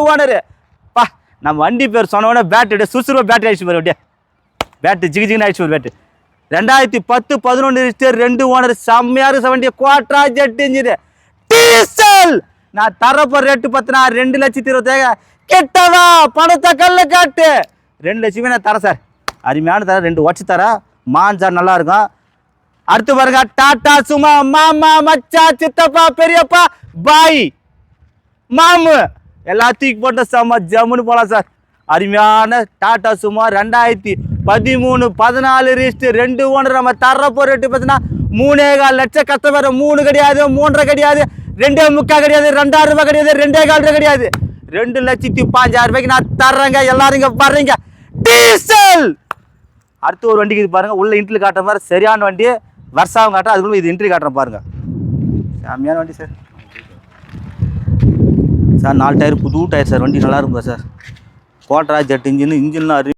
Owner பா நம்ம வண்டி பேர் சொன்னோடனே பேட்டரி சுசுருவா பேட்டரி ஆயிடுச்சு பாரு. பேட்டரி ஜிகிஜின்னு ஆயிடுச்சு ஒரு பேட்டரி. 2010-11 ரிஜிஸ்டர் 2 ஓனர் செம்மையா இருக்கு. வண்டி குவாட்ரா ஜெட் இன்ஜின் டீசல். நான் தரப்போ ரேட்டு பார்த்தனா 2,20,000 கிட்டவா பணத்தை கல்ல காட்டு 2 லட்சமே நான் தரேன் சார். அருமையான தர 2 உடச்சு தரேன். மான்சார் நல்லா இருக்கும். அடுத்து பாருங்க டாடா சுமா மாமா மச்சா சித்தப்பா பெரியப்பா பாய் மாமு எல்லாத்தையும் போட்ட செம்ம ஜம்முன்னு போகலாம் சார். அருமையான டாடா சுமா 2013-14 ரிஜிஸ்டர் 2 ஓனர் நம்ம தரப்போ ரேட்டு பார்த்தீங்கன்னா 3,4 லட்சம். கஸ்டமர் 3 கிடையாது 3.5 கிடையாது 2.25 கிடையாது 2,000 ரூபாய் கிடையாது 2,4 ரூபாய் கிடையாது 2,05,000 ரூபாய்க்கு நான் தர்றேங்க. எல்லாரும் இங்க பாருங்க டீசல். அடுத்து ஒரு வண்டிக்கு இது பாருங்க. உள்ள இன்ட்ரி காட்டுற மாதிரி சரியான வண்டி. வருஷம் காட்டுறேன் அதுக்குள்ள இது இன்ட்ரி காட்டுறேன் பாருங்க. சாமியான வண்டி சார். சார் 4 டயர் புது டயர் சார். வண்டி நல்லா இருக்கும் சார். Quadra jet இன்ஜின்லாம்